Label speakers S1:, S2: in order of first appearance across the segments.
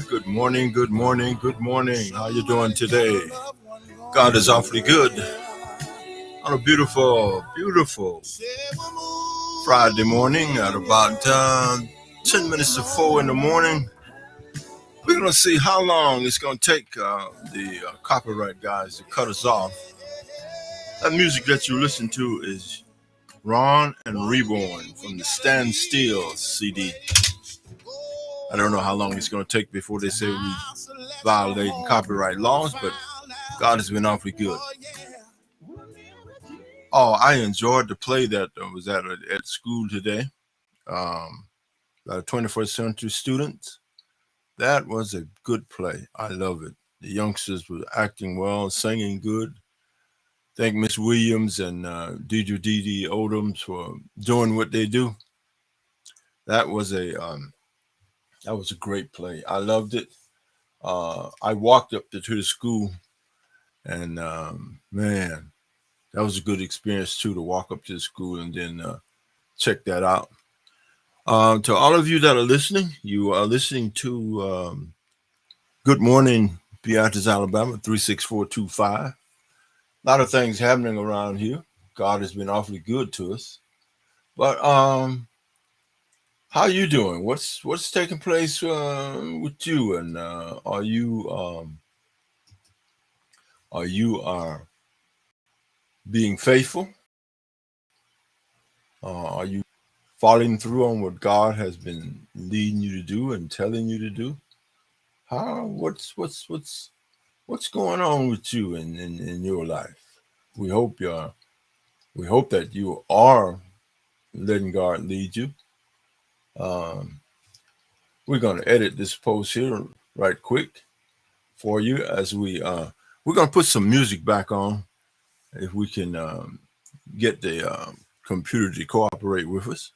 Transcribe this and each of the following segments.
S1: Good morning, good morning, good morning. How you doing today? God is awfully good on a beautiful, beautiful Friday morning at about 10 minutes to 4 in the morning. We're going to see how long it's going to take the copyright guys to cut us off. That music that you listen to is Ron and Reborn from the Stand Still CD. I don't know how long it's going to take before they say we violating copyright laws, but God has been awfully good. Oh, I enjoyed the play that was at school today. About 21st century students. That was a good play. I love it. The youngsters were acting well, singing good. Thank Miss Williams and Deidre Dee Odoms for doing what they do. That was a great play. I loved it. I walked up to the school, and man, that was a good experience too, to walk up to the school and then check that out. To all of you that are listening, you are listening to Good Morning, Beatrice, Alabama, 36425. A lot of things happening around here. God has been awfully good to us. But how you doing? What's taking place with you? And are you being faithful? Are you following through on what God has been leading you to do and telling you to do? What's going on with you in your life? We hope that you are letting God lead you. We're going to edit this post here right quick for you as we're going to put some music back on if we can get the computer to cooperate with us.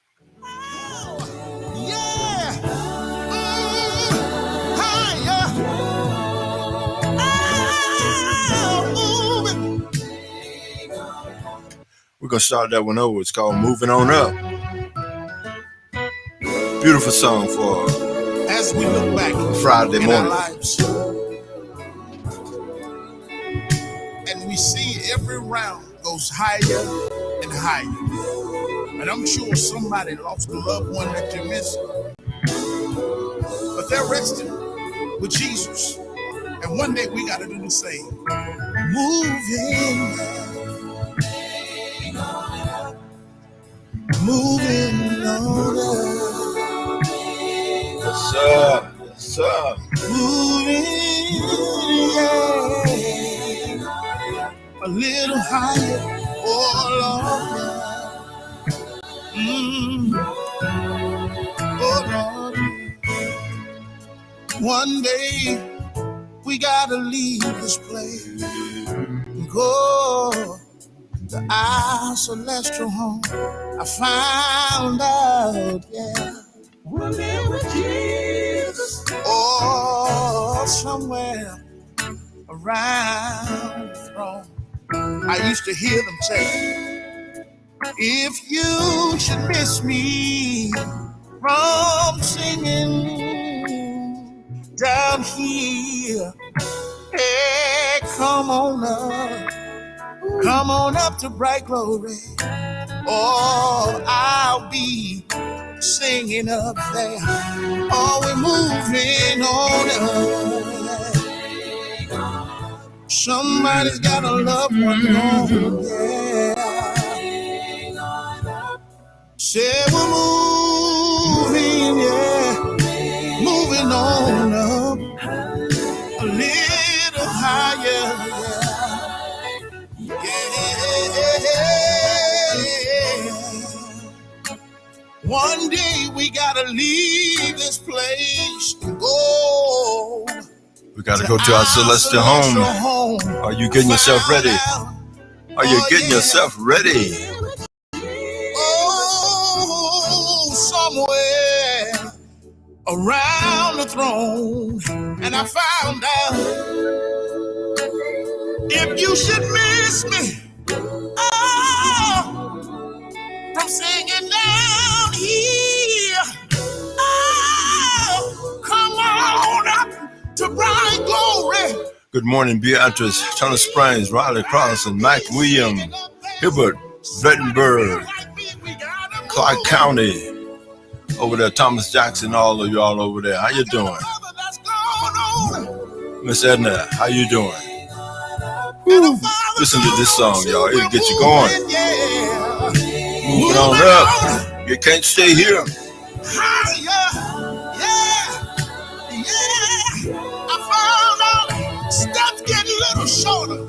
S1: We're going to start that one over. It's called Moving On Up. Beautiful song for
S2: as we look back
S1: Friday
S2: in
S1: morning.
S2: Our lives, and we see every round goes higher and higher. And I'm sure somebody lost a loved one that you missed, but they're resting with Jesus. And one day we got to do the same. Moving on up.
S1: Yes, sir. Yes, sir.
S2: Moving, yeah, a little higher, oh Lord. Oh Lord. One day we gotta leave this place and go to our celestial home. I found out, yeah, we'll live with Jesus. Oh, somewhere around the throne. I used to hear them say, if you should miss me from singing down here, hey, come on up to bright glory. Oh, I'll be singing up there. Oh, we're moving on up. Somebody's got a loved one gone, yeah. Say we're moving, yeah, moving on up a little higher, yeah, yeah. One day we gotta leave this place and go.
S1: We got to go to our celestial home. Are you getting yourself ready? Are you getting yourself ready?
S2: Oh, somewhere around the throne. And I found out, if you should miss me, oh, from singing down here, oh, come on up
S1: Good morning, Beatrice, Tunnel Springs, Riley Cross, and Mike William, Hibbert, Blettenberg, Clark County, over there, Thomas Jackson, all of y'all over there. How you doing? Miss Edna, how you doing? Woo. Listen to this song, y'all. It'll get you going. Moving on up. You can't stay here.
S2: I found out steps getting a little shorter.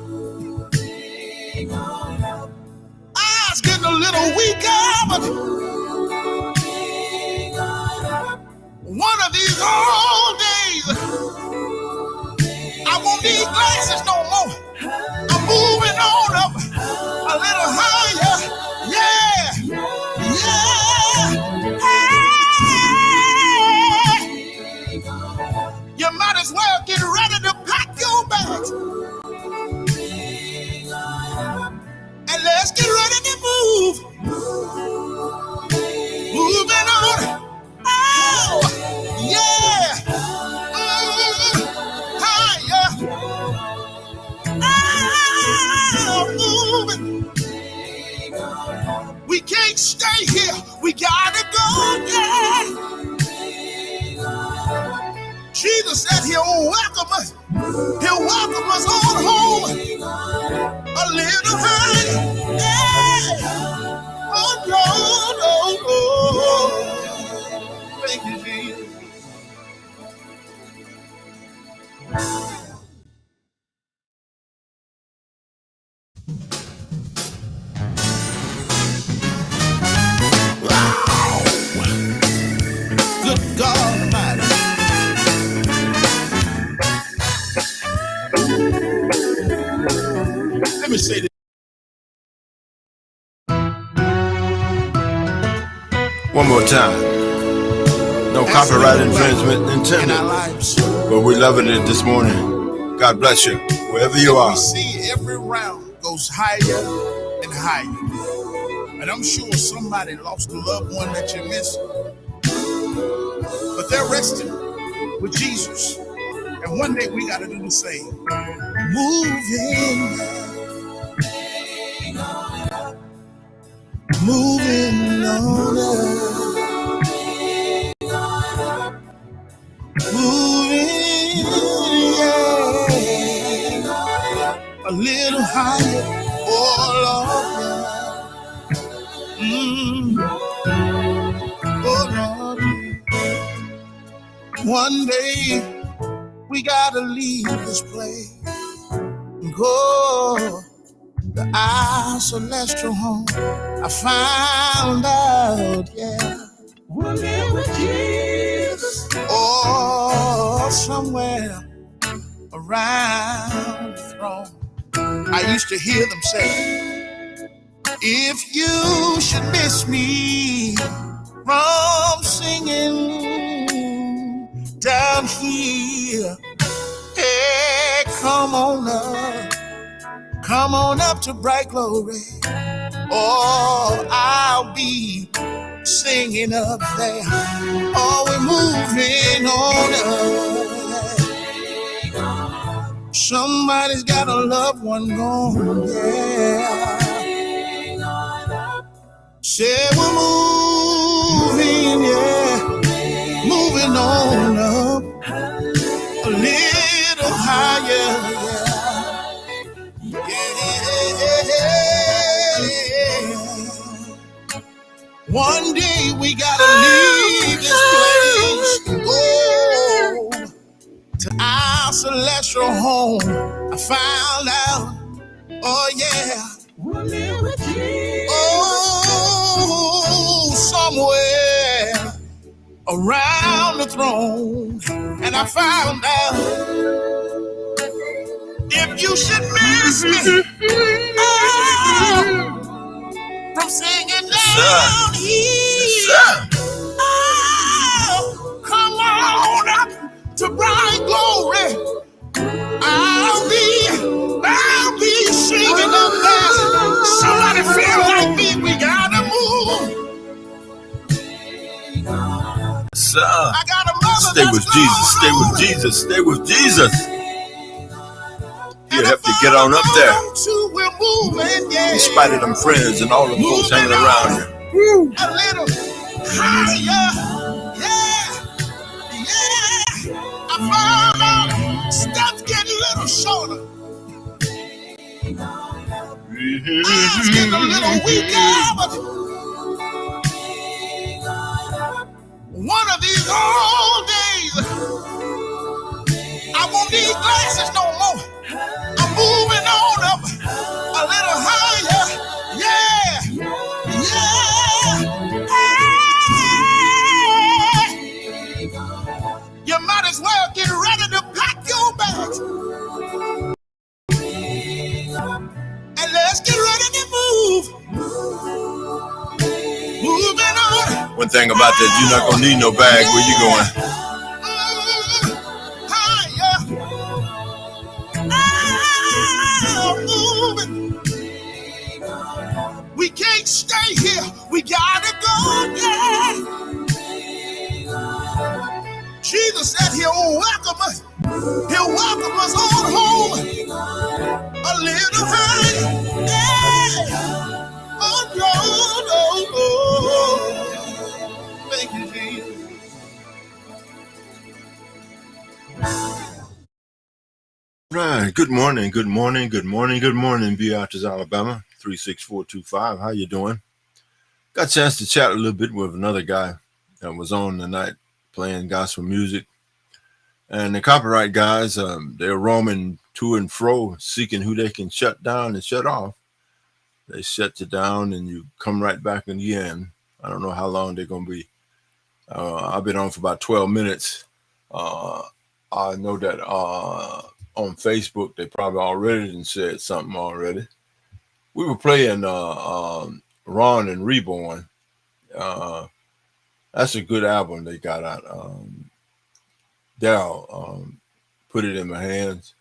S2: Eyes getting a little weaker, but one of these old days, I won't need glasses no more. I'm moving on up a little higher. Yeah, yeah. You might as well get ready to pack your bags. And let's get ready to move. Moving on. Oh, yeah. Higher. Moving. We can't stay here. We gotta go, yeah. Jesus said he'll welcome us. He'll welcome us on home. A little higher. Yeah. Oh, no. Thank you, Jesus. Good God Almighty. Let me say this.
S1: One more time. No copyright infringement intended. But we're loving it this morning. God bless you, wherever you are.
S2: We see every round goes higher and higher. And I'm sure somebody lost a loved one that you miss. But they're resting with Jesus. And one day we got to do the same. Moving on up. Moving, yeah. A little higher. Oh, Lord. Oh, Lord. One day we got to leave this place and go to our celestial home. I found out, yeah, we'll live with Jesus. Oh, somewhere around the throne. I used to hear them say, if you should miss me from singing down here, hey, come on up to bright glory. Oh, I'll be singing up there. Oh, we're moving on up. Somebody's got a loved one gone, yeah. Say we're moving, yeah. Moving on up a little higher, yeah. One day we gotta leave this place and go to our celestial home. I found out, oh yeah, we'll live with Jesus. Oh, somewhere around the throne. And I found out, if you should miss me, from singing down here, oh, come on up to bright glory. I'll be singing up there. Somebody feel like me, we gotta move.
S1: I got a mother. Stay with Jesus, stay with Jesus, stay with Jesus. He'll help you get on up there.
S2: We're moving, yeah.
S1: In spite of them friends and all the folks hanging around you.
S2: A little higher, yeah, yeah. I found out steps getting a little shorter. Eyes getting a little weaker, but one of these old days, I won't need glasses no more. I'm moving on up a little higher, yeah, yeah. You might as well get ready to pack your bags. And let's get ready to move. Moving on.
S1: One thing about that, you're not gonna need no bag. Where you going?
S2: Higher. Moving. We can't stay here. We gotta go. Yeah. Jesus said he'll welcome us. He'll welcome us on home. A little higher. Yeah. Oh, no. Thank you, Jesus.
S1: Right. Good morning. Good morning. Good morning. Good morning, Beatrice, Alabama 36425. How you doing? Got a chance to chat a little bit with another guy that was on tonight playing gospel music. And the copyright guys, they're roaming to and fro, seeking who they can shut down and shut off. They shut you down and you come right back again. I don't know how long they're going to be. I've been on for about 12 minutes. I know that on Facebook, they probably already said something already. We were playing Ron and Reborn. That's a good album they got out. Daryl put it in my hands,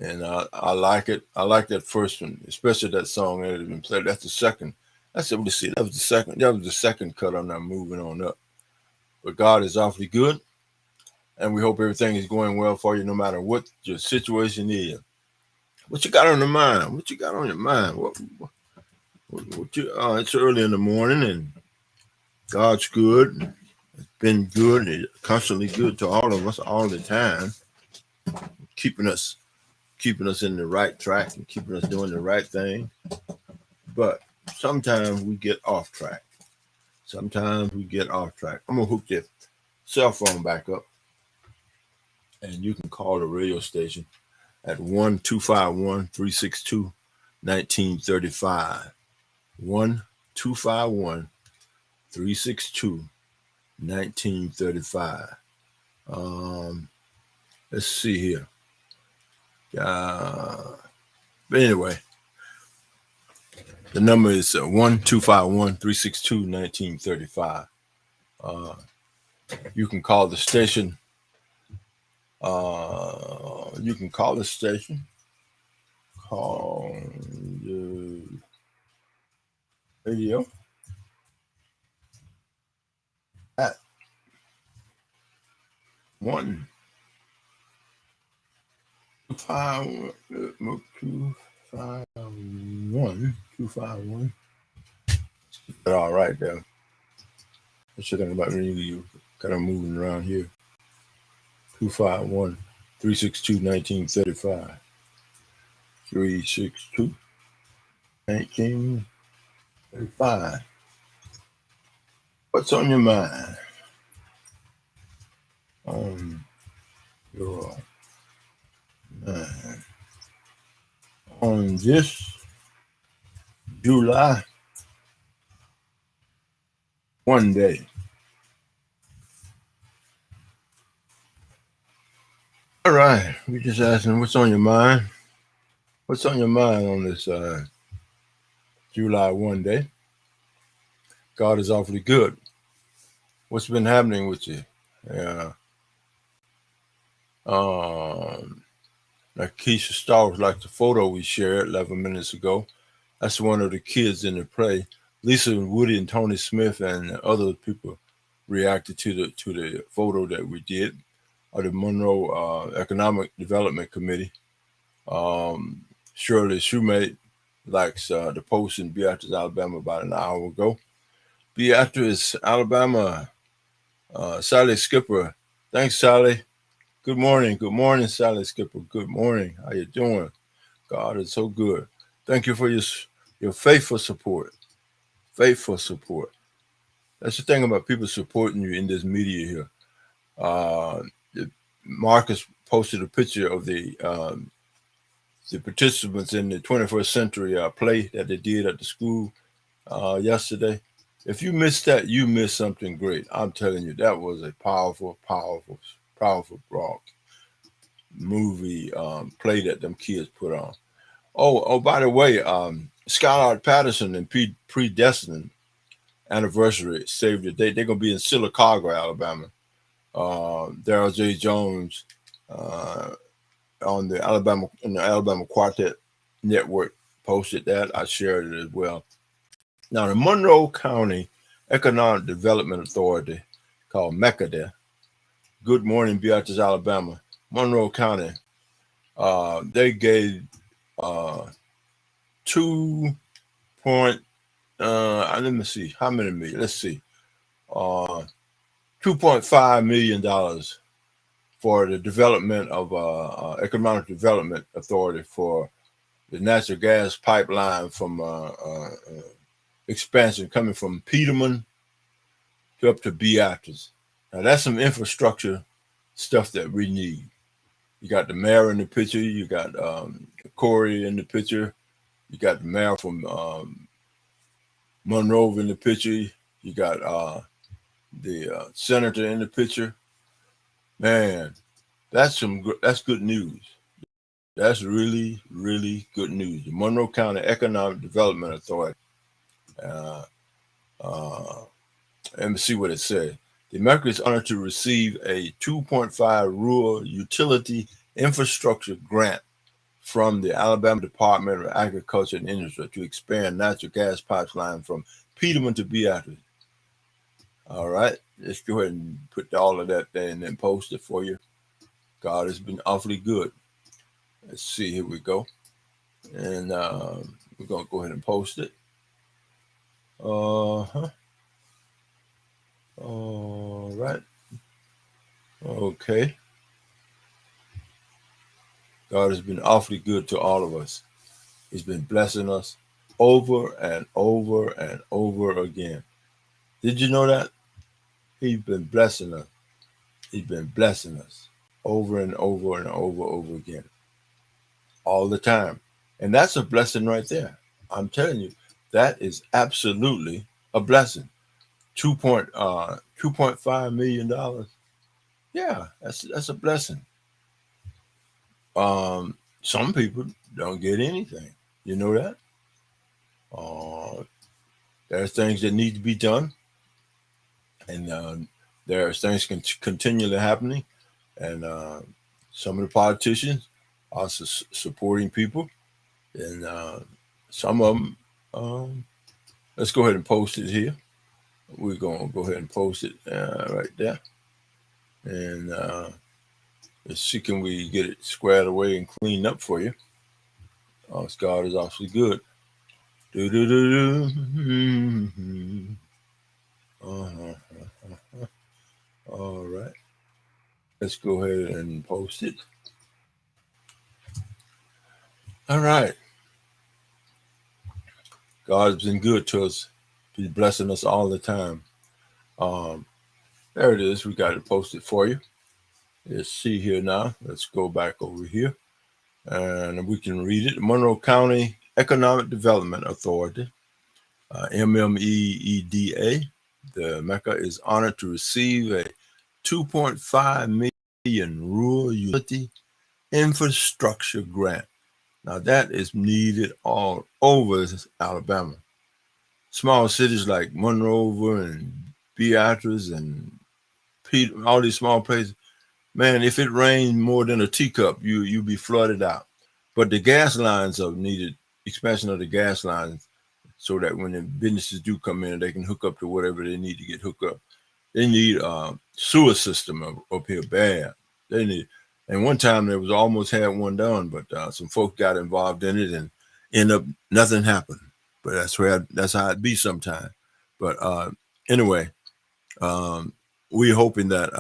S1: and I like it. I like that first one, especially that song that had been played. That's the second. That was the second. That was the second cut on that Moving On Up. But God is awfully good, and we hope everything is going well for you, no matter what your situation is. What you got on the mind? What you got on your mind? What you? It's early in the morning, and God's good. It's been good. It's constantly good to all of us all the time, keeping us in the right track and keeping us doing the right thing. But sometimes we get off track. I'm gonna hook your cell phone back up, and you can call the radio station at 1-251-362-1935. 1-251-362-1935. Let's see here. But anyway, the number is 1-251-362-1935. You can call the station. Call the radio at 1-251-251. All right, there. What you think about you kind of moving around here? 251-362-1935. 362-1935. What's on your mind? On your mind. On this July 1 day. All right, we're just asking what's on your mind. What's on your mind on this July 1 day? God is awfully good. What's been happening with you? Like Keisha Stars, like the photo we shared 11 minutes ago. That's one of the kids in the play. Lisa Woody and Tony Smith and other people reacted to the photo that we did, or the Monroe Economic Development Committee. Shirley Shoemate likes the post in Beatrice, Alabama about an hour ago. Beatrice, Alabama, Sally Skipper. Thanks, Sally. Good morning. Good morning, Sally Skipper. Good morning. How you doing? God is so good. Thank you for your faithful support. Faithful support. That's the thing about people supporting you in this media here. Marcus posted a picture of the participants in the 21st century play that they did at the school yesterday. If you missed that, you missed something great. I'm telling you, that was a powerful, powerful, powerful rock movie play that them kids put on. Oh, by the way, Skylar Patterson and Predestined anniversary saved the date. They're gonna be in Sylacauga, Alabama. Daryl J. Jones on the Alabama Quartet Network posted that. I shared it as well. Now, the Monroe County Economic Development Authority, called MECA, Good Morning, Beatrice, Alabama, Monroe County, they gave let me see, how many million? Let's see, $2.5 million for the development of Economic Development Authority for the natural gas pipeline from expansion coming from Peterman to up to Beatrice. Now that's some infrastructure stuff that we need. You got the mayor in the picture. You got Corey in the picture. You got the mayor from Monroe in the picture. You got the senator in the picture. Man, that's good news. That's really, really good news. The Monroe County Economic Development Authority. Let me see what it says. The America is honored to receive a $2.5 rural utility infrastructure grant from the Alabama Department of Agriculture and Industry to expand natural gas pipeline from Peterman to Beatrice. All right, let's go ahead and put all of that there and then post it for you. God has been awfully good. Let's see, here we go. And we're going to go ahead and post it. All right. Okay. God has been awfully good to all of us. He's been blessing us over and over and over again. Did you know that? He's been blessing us. He's been blessing us over and over and over again. All the time. And that's a blessing right there. I'm telling you, that is absolutely a blessing. $2.5 million. Yeah, that's a blessing. Some people don't get anything. You know that? There's things that need to be done, and there's things continually happening, and some of the politicians are supporting people, and some of them. Let's go ahead and post it here. We're gonna go ahead and post it right there, and let's see, can we get it squared away and cleaned up for you? God is awfully good. All right. Let's go ahead and post it. All right. God's been good to us. He's blessing us all the time. There it is. We got it posted for you. Let's see here now. Let's go back over here. And we can read it. Monroe County Economic Development Authority, MMEEDA. The MECA is honored to receive a $2.5 million rural utility infrastructure grant. Now that is needed all over Alabama. Small cities like Monroe and Beatrice and all these small places. Man, if it rained more than a teacup, you'd be flooded out. But the gas lines are needed, expansion of the gas lines, so that when the businesses do come in, they can hook up to whatever they need to get hooked up. They need a sewer system up here bad. They need And one time there was almost had one done, but some folks got involved in it and end up nothing happened. But that's how it be sometimes. But anyway, we're hoping that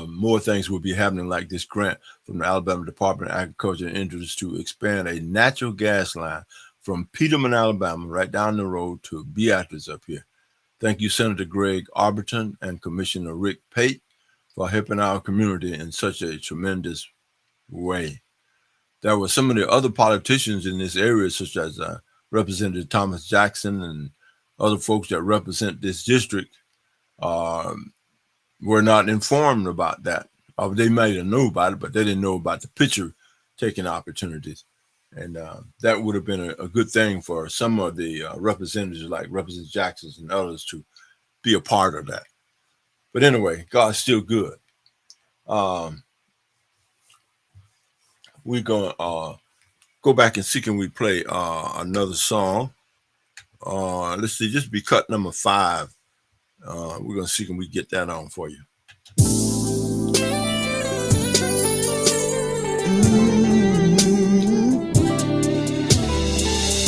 S1: more things will be happening, like this grant from the Alabama Department of Agriculture and Industry to expand a natural gas line from Peterman, Alabama, right down the road to Beatrice up here. Thank you, Senator Greg Arberton and Commissioner Rick Pate, for helping our community in such a tremendous way. There were some of the other politicians in this area, such as Representative Thomas Jackson and other folks that represent this district, were not informed about that. They might have known about it, but they didn't know about the picture taking opportunities. And that would have been a good thing for some of the representatives, like Representative Jackson and others, to be a part of that. But anyway, God's still good. We're going to go back and see can we play another song. Let's see, just be cut number 5. We're going to see can we get that on for you.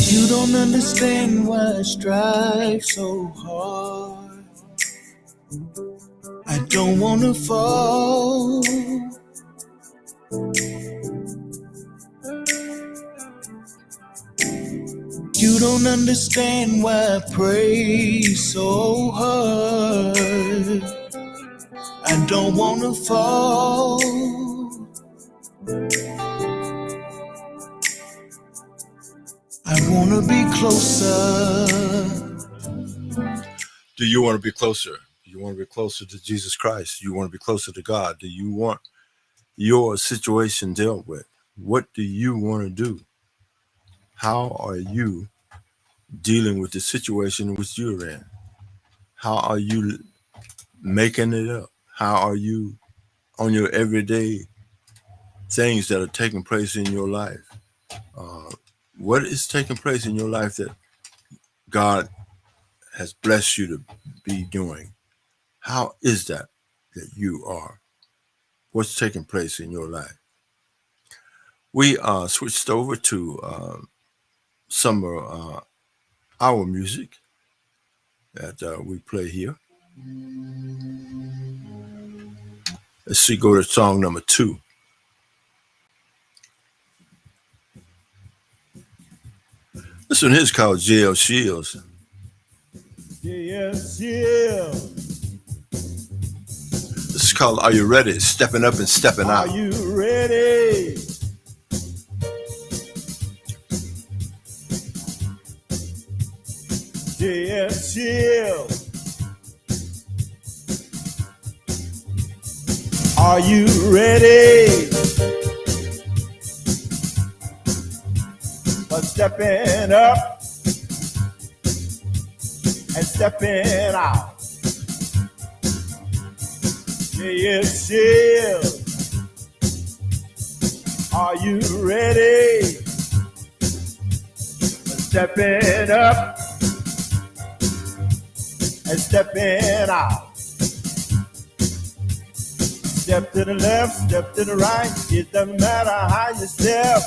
S2: You don't understand why I strive so hard. I don't want to fall. You don't understand why I pray so hard. I don't want to fall. I want to be closer.
S1: Do you want to be closer? Do you want to be closer to Jesus Christ? Do you want to be closer to God? Do you want your situation dealt with? What do you want to do? How are you dealing with the situation which you're in? How are you making it up? How are you on your everyday things that are taking place in your life? What is taking place in your life that God has blessed you to be doing? How is that you are? What's taking place in your life? We switched over to some of our music that we play here. Let's see, go to song number 2. This one is called Jail Shields.
S2: Jail Shields.
S1: This is called Are You Ready? Stepping Up and Stepping Out.
S2: Are you ready? Jail Shields. Are you ready? For stepping up and stepping out. Yes, yes. Are you ready? For stepping up and stepping out. Step to the left, step to the right. It doesn't matter how you step.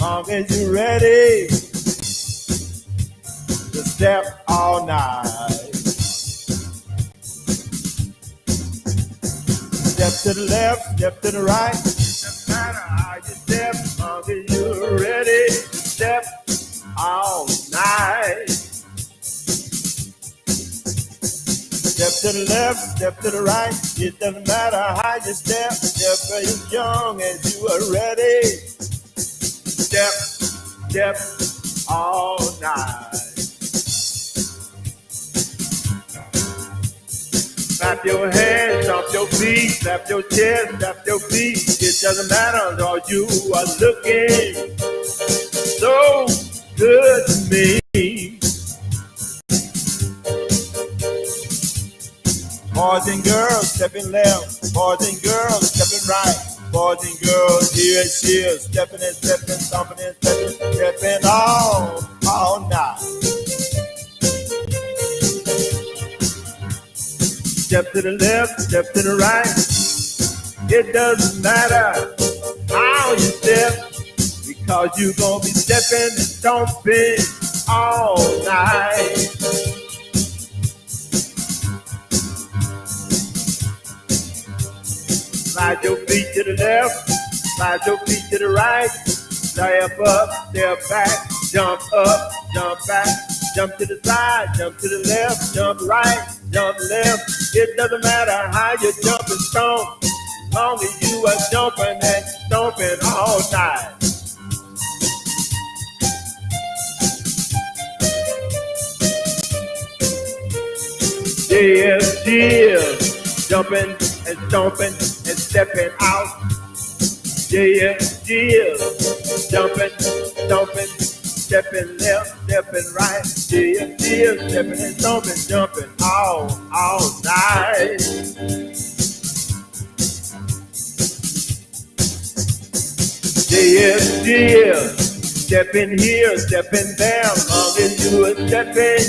S2: Long as you're ready to step all night. Step to the left, step to the right. It doesn't matter how you step. Long as you're ready to step all night. Step to the left, step to the right. It doesn't matter how you step. Step as young as you are ready. Step, step all night. Clap your hands, stomp your feet, slap your chest, tap your feet. It doesn't matter, all you are looking so good to me. Boys and girls stepping left, boys and girls stepping right. Boys and girls, here and here, stepping and stepping, stomping and stepping, stepping all night. Step to the left, step to the right. It doesn't matter how you step, because you're gonna be stepping and stomping all night. Slide your feet to the left, slide your feet to the right. Step up, step back, jump up, jump back. Jump to the side, jump to the left, jump right, jump left. It doesn't matter how you jump and stomp, as long as you are jumping and stomping all night. Yeah, jumping and stomping and stepping out. Yeah, jumping, stomping, stepping left, stepping right. Yeah, stepping and stomping, jumping all night. Yeah, stepping here, stepping there. Long as you are stepping,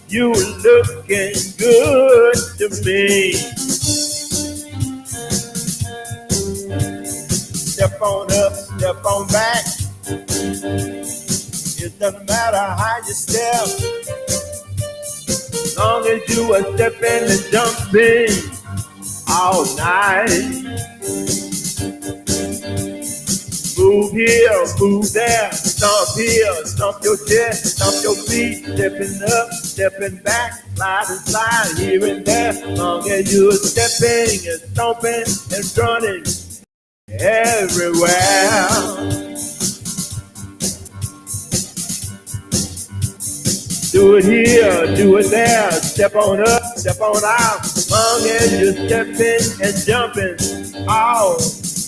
S2: you looking good to me. Step on up, step on back. It doesn't matter how you step, long as you are stepping and jumping all night. Move here, move there, stomp here, stomp your chest, stomp your feet, stepping up, stepping back, slide and slide here and there, long as you are stepping and stomping and running everywhere. Do it here, do it there, step on up, step on out, long as you're stepping and jumping all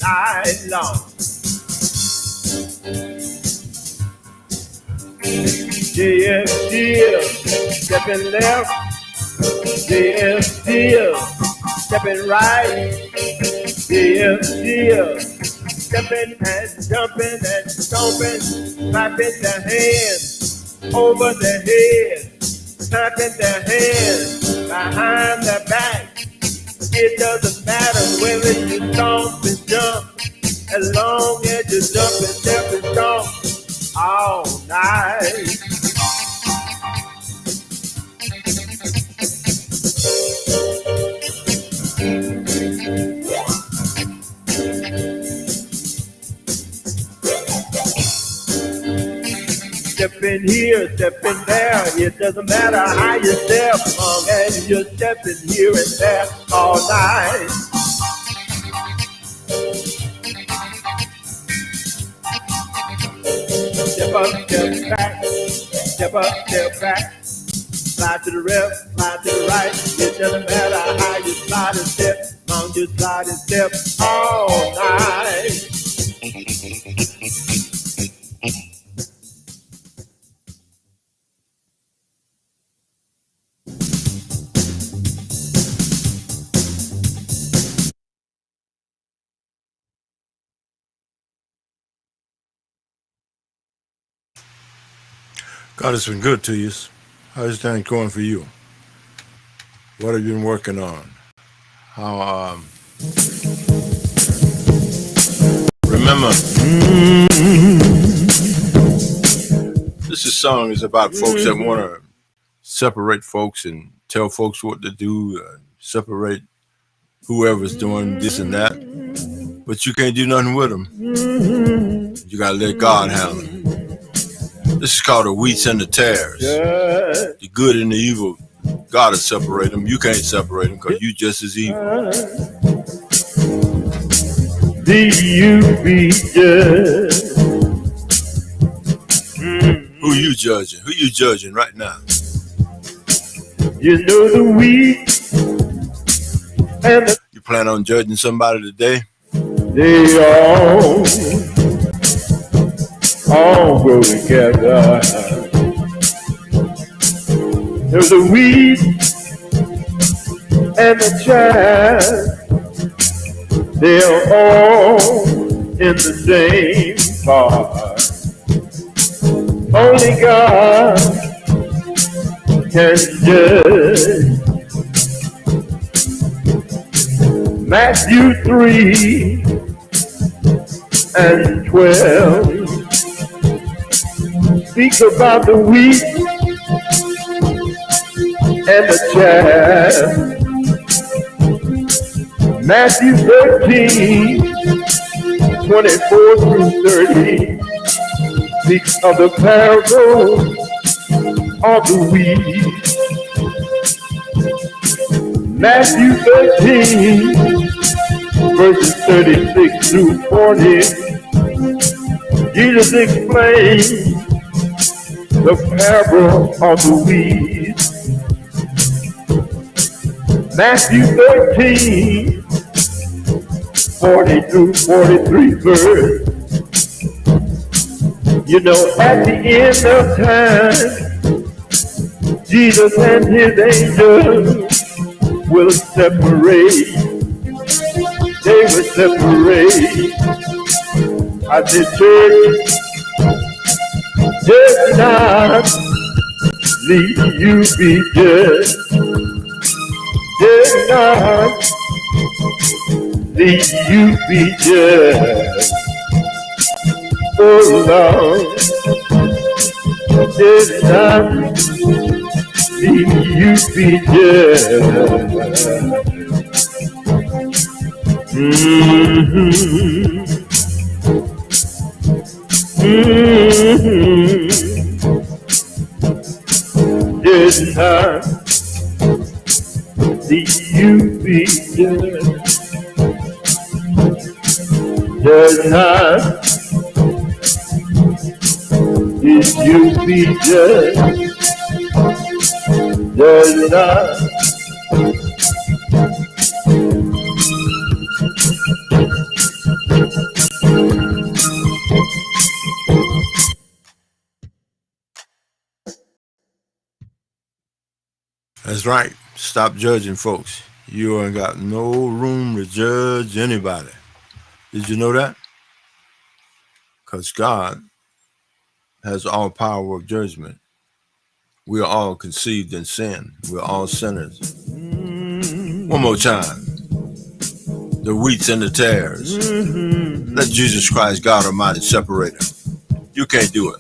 S2: night long. Yeah, stepping left, yeah, stepping right, yeah, stepping and jumping and stomping, clapping their hands over their head, clapping their hands behind their back. It doesn't matter whether you stomp and jump, as long as you jump and step and stomp all night. Stepping here, stepping there, it doesn't matter how you step, as long as you're stepping here and there all night. Step up, step back, step up, step back. Slide to the left, slide to the right. It doesn't matter how you slide and step, as long as you slide and step all night.
S1: God has been good to you. How's that going for you? What have you been working on? How, remember, this song is about folks that want to separate folks and tell folks what to do, separate whoever's doing this and that, but you can't do nothing with them. You got to let God handle it. This is called the wheats and the tares. The good and the evil, God will separate them. You can't separate them because you just as evil.
S2: Do you be judged?
S1: Who you judging? Who you judging right now?
S2: You know the wheat and the...
S1: You plan on judging somebody today?
S2: They all grow together. There's a wheat and the chaff. They're all in the same part. Only God can judge. Matthew 3:12 speaks about the wheat and the chaff. Matthew 13:24-30 speaks of the parable of the wheat. Matthew 13:36-40, Jesus explains the parable of the wheat. Matthew 13:40-43 verse. You know, at the end of time, Jesus and his angels will separate. They will separate. I said, church, just not leave you be judged. Just not leave you be judged. Oh Lord, did not leave you be judged. Did not leave you be judged. Did not did you be judged? Does not
S1: That's right. Stop judging folks. You ain't got no room to judge anybody. Did you know that? Because God has all power of judgment. We are all conceived in sin. We're all sinners. One more time. The wheats and the tares. Let Jesus Christ, God Almighty, separate them. You can't do it.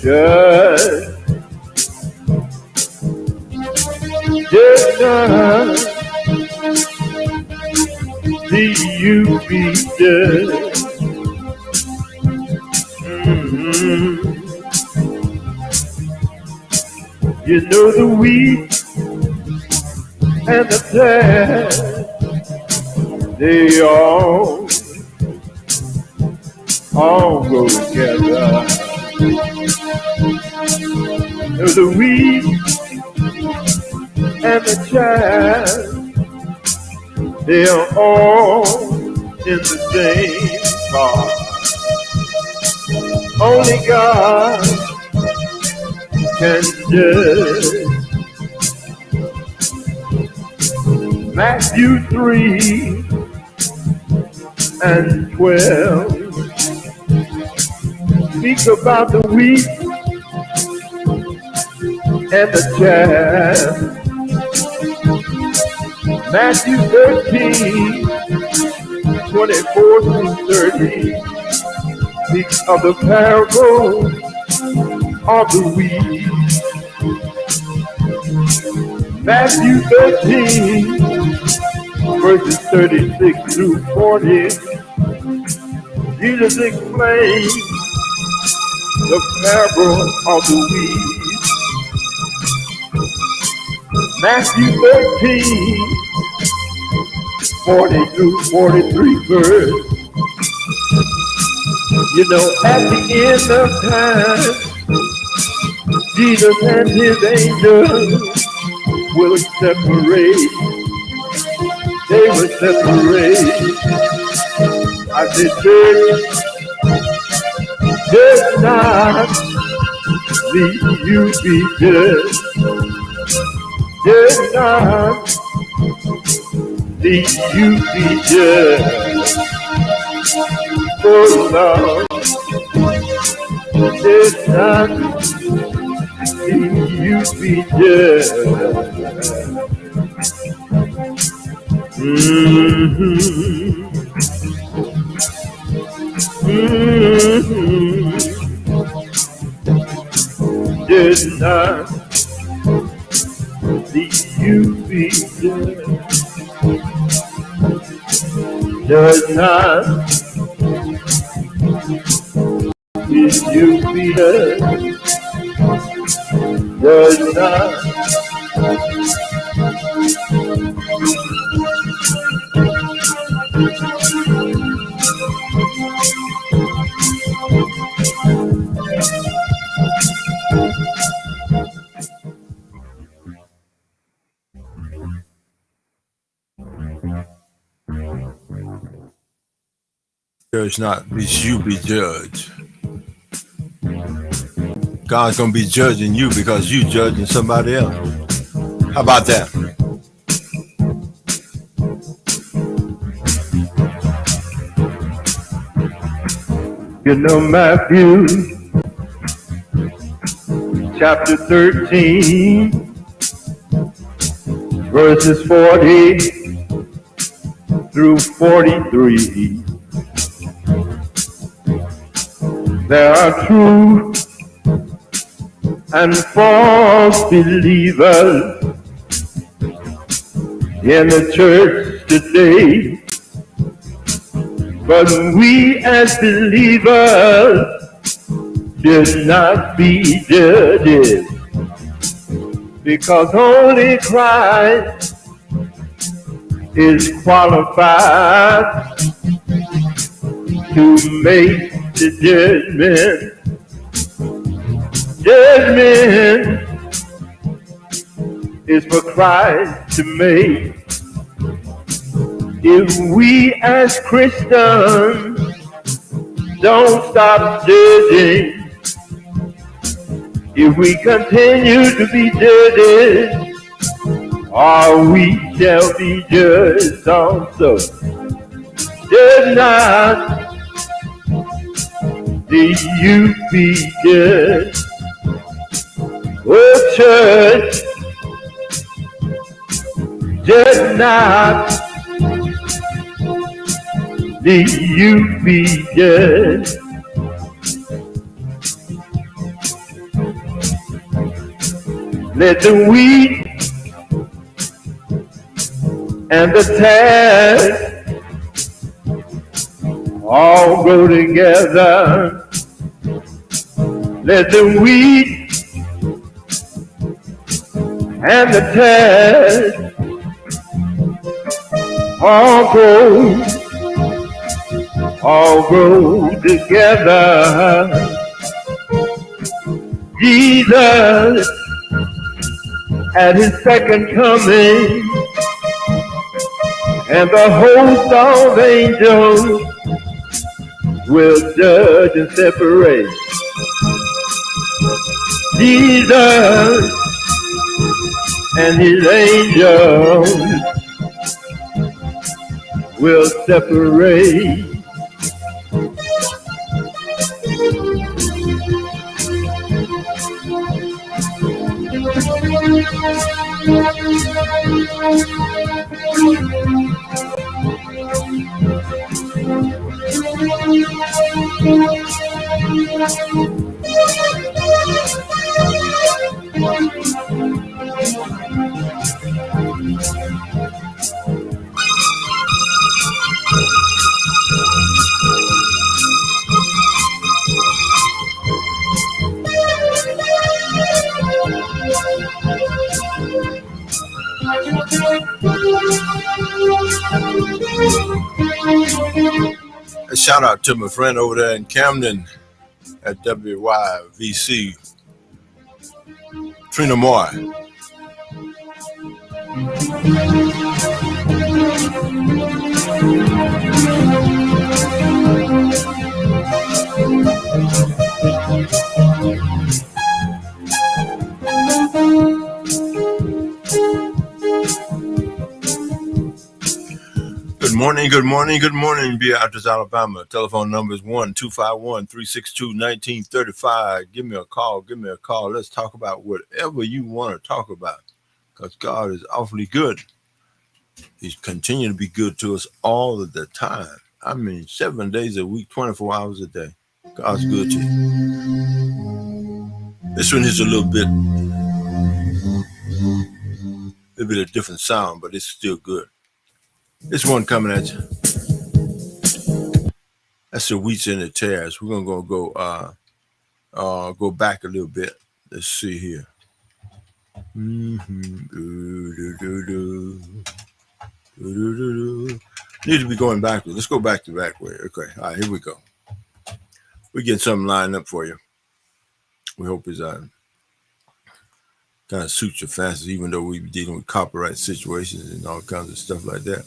S2: Just see you be judged. You know the wheat and the tares, they all go together. Know the wheat and the chaff, they are all in the same pot. Only God can judge. Matthew 3:12 speaks about the wheat and the chaff. Matthew 13:24-30 speaks of the parable of the wheat. Matthew 13:36-40, Jesus explains the parable of the wheat. Matthew 13:40-43 verse. You know, at the end of time, Jesus and his angels will separate. They will separate. I said, church, just not leave you be judged. Just not leave you be judged. Oh Lord, Did not see you be judged. Mm-hmm. Mm-hmm. Did not see you be judged. Does not see you be judged. Does not
S1: Judge not, lest you be judged. God's going to be judging you because you judging somebody else. How about that?
S2: You know Matthew chapter 13 verses 40 through 43. There are true and false believers in the church today. But we as believers should not be judges, because only Christ is qualified to make the judgment. Judgment is for Christ to make. If we as Christians don't stop judging, if we continue to be judges, we shall be judged also. Judge not, lest you be judged. Oh, church, judge not, lest you be judged. Let the wheat and the tares all grow together. Let the wheat and the tares all grow together. Jesus at his second coming, and the host of angels will judge and separate. Jesus and his angels will separate.
S1: A shout out to my friend over there in Camden at WYVC, Trina Moore. Good good morning, Beatrice, Alabama. Telephone number is 1-251-362-1935. Give me a call. Let's talk about whatever you want to talk about, because God is awfully good. He's continuing to be good to us all of the time. I mean, 7 days a week, 24 hours a day. God's good to you. This one is a little bit of different sound, but it's still good. This one coming at you. That's the wheats and the tares. We're gonna go back a little bit. Let's see here. Need to be going backwards. Let's go back the back way. Okay. All right, here we go. We're getting something lined up for you. We hope it's kind of suits your fancies, even though we're dealing with copyright situations and all kinds of stuff like that.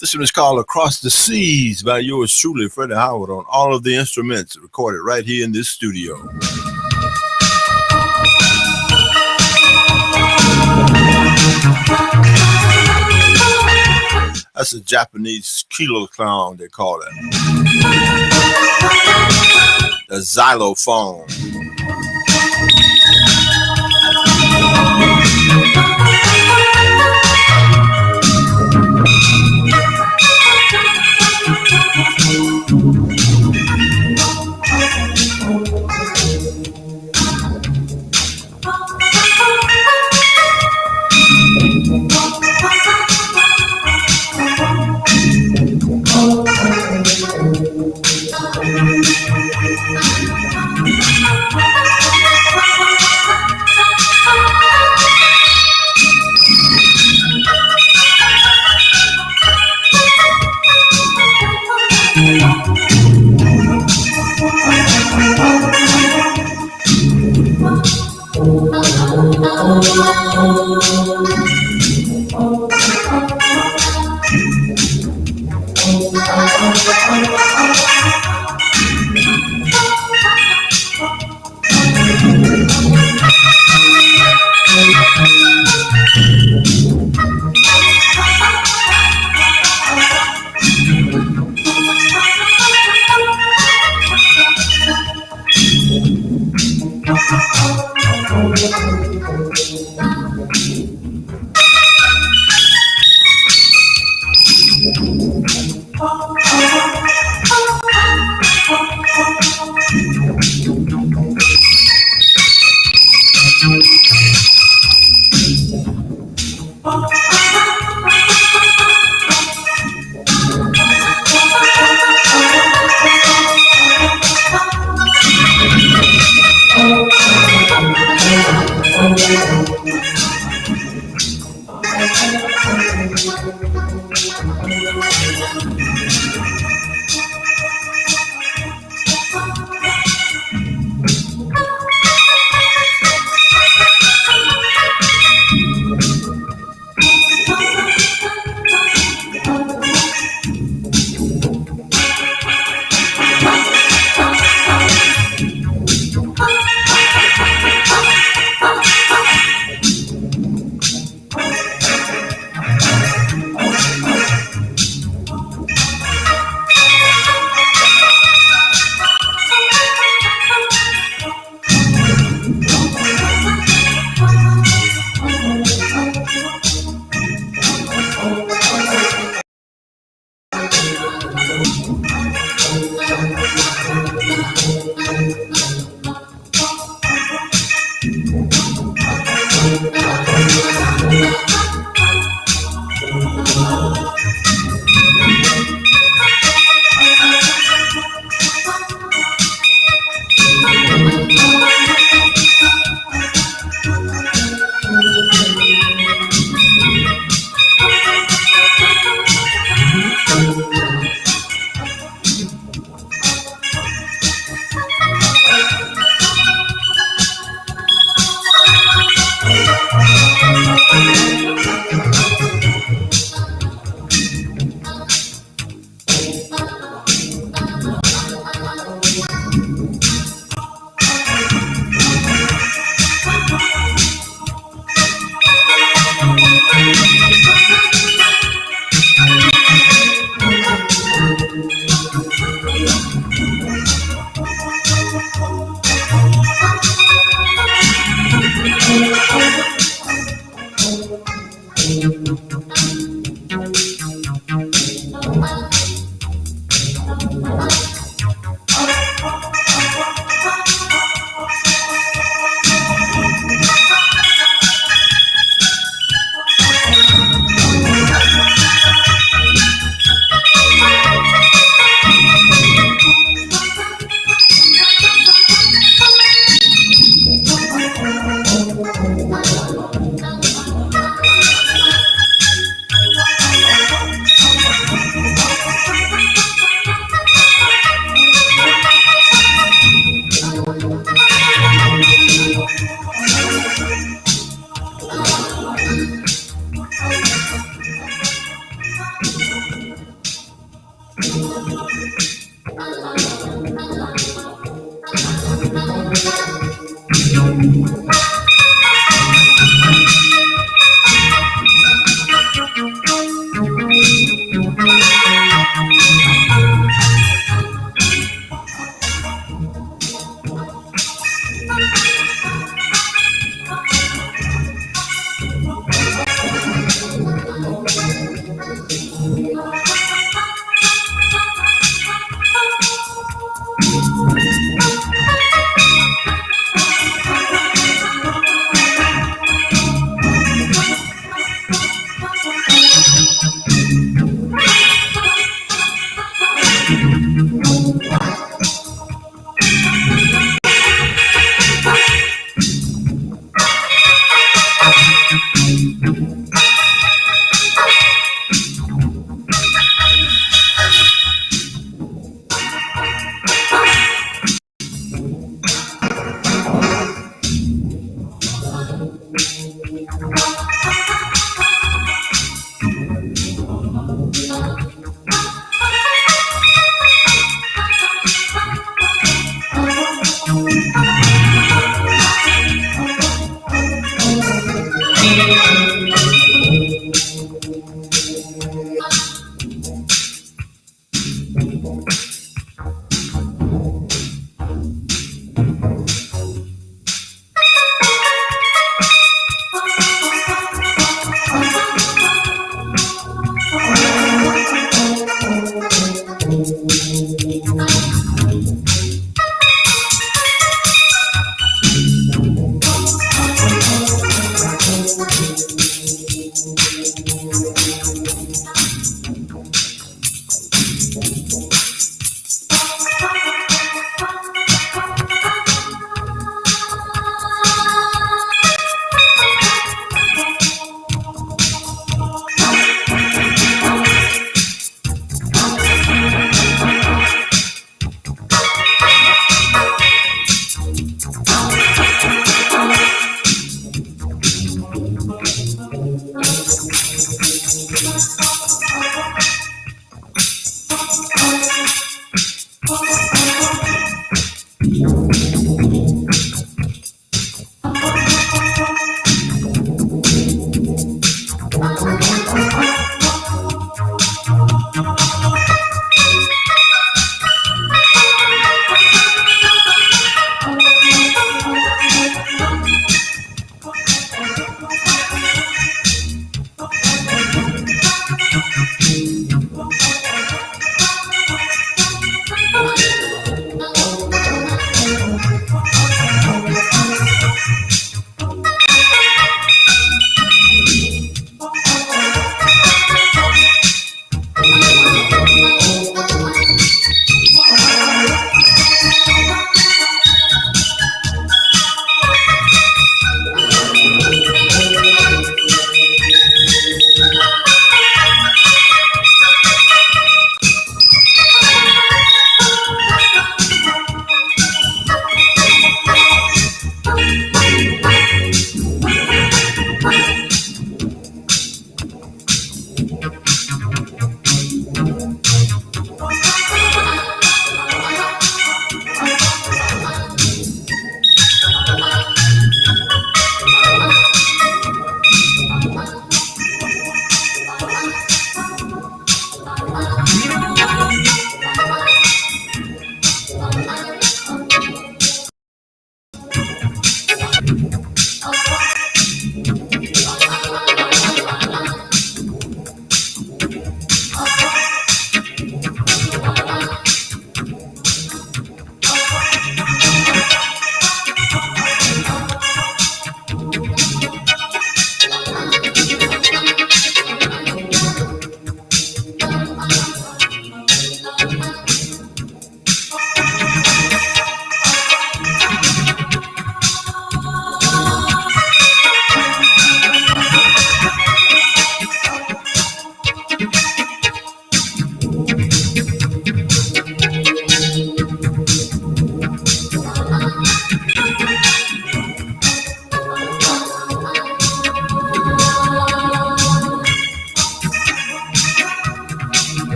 S1: This one is called Across the Seas by yours truly, Freddie Howard, on all of the instruments recorded right here in this studio. That's a Japanese kilo clown, they call it. A xylophone.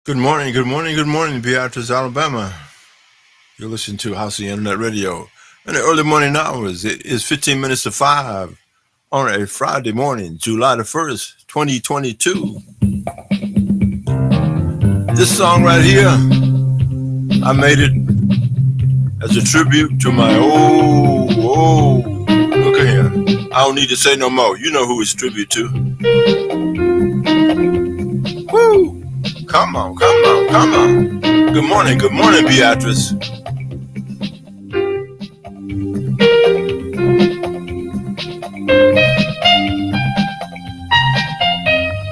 S1: Good morning, good morning, good morning, Beatrice, Alabama. You're listening to House of Internet Radio. In the early morning hours, it is 15 minutes to 5 on a Friday morning, July the 1st, 2022. This song right here, I made it as a tribute to my look at here. I don't need to say no more. You know who it's tribute to. Woo! Come on, come on, come on. Good morning, Beatrice.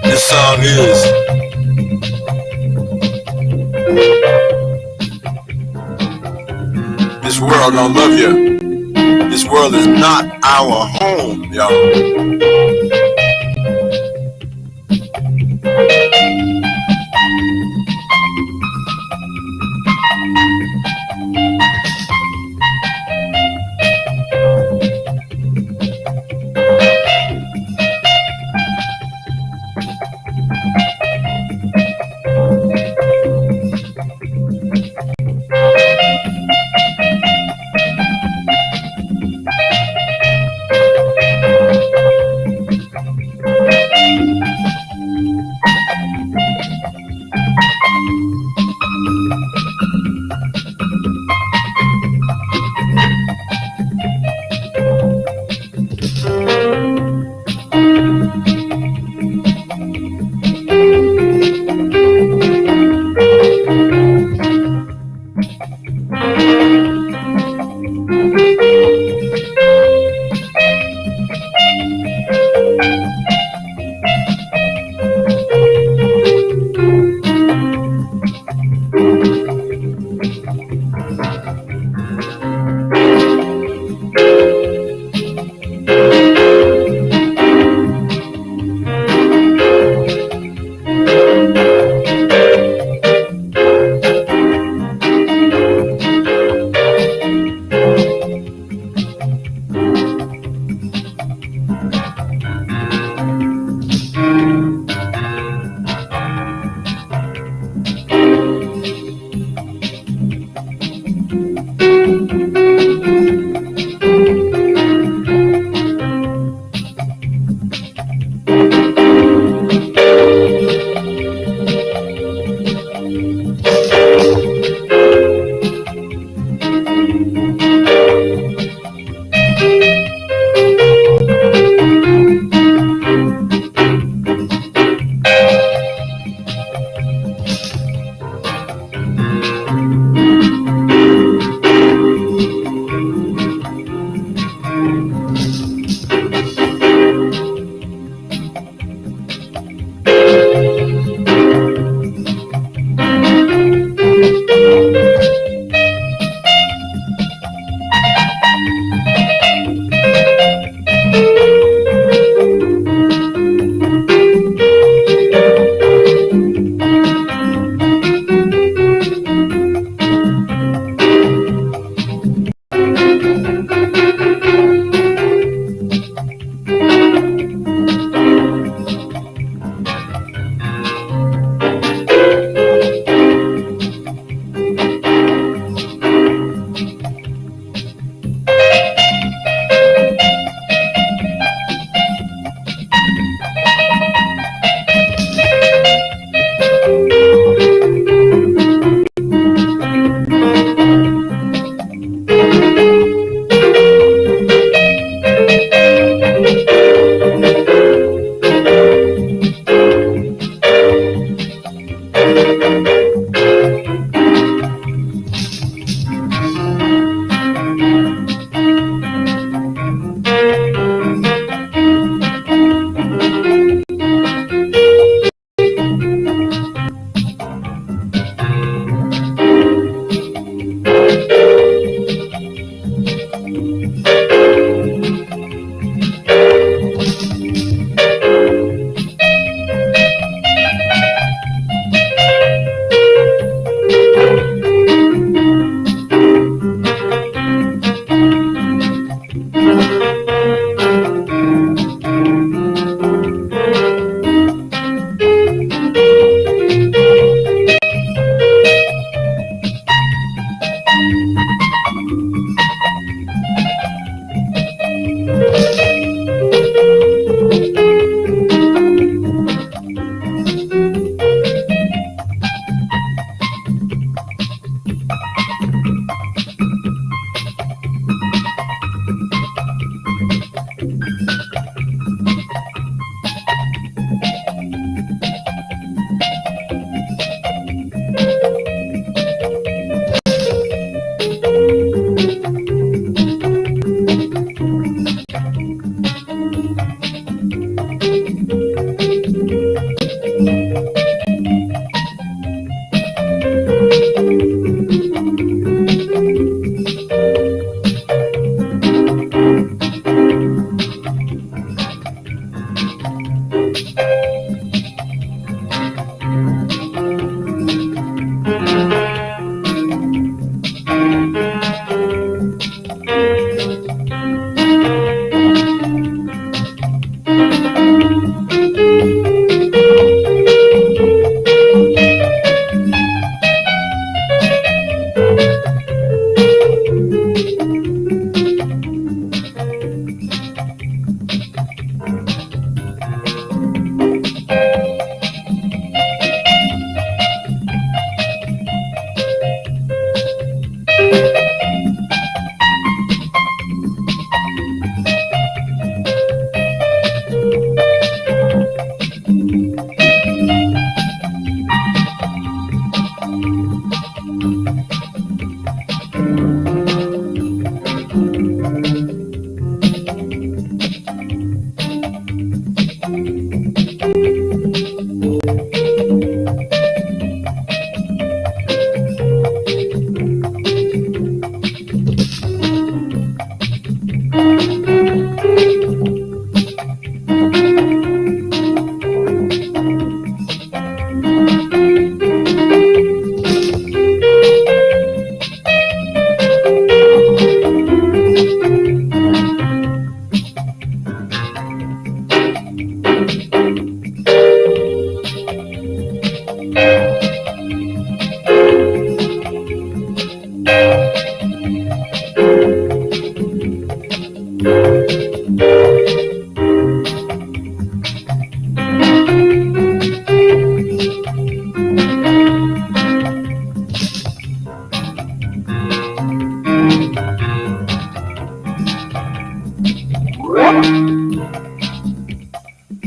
S1: This song is this world don't love you. This world is not our home, y'all.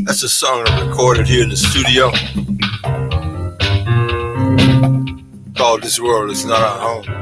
S1: That's a song I recorded here in the studio called This World Is Not Our Home.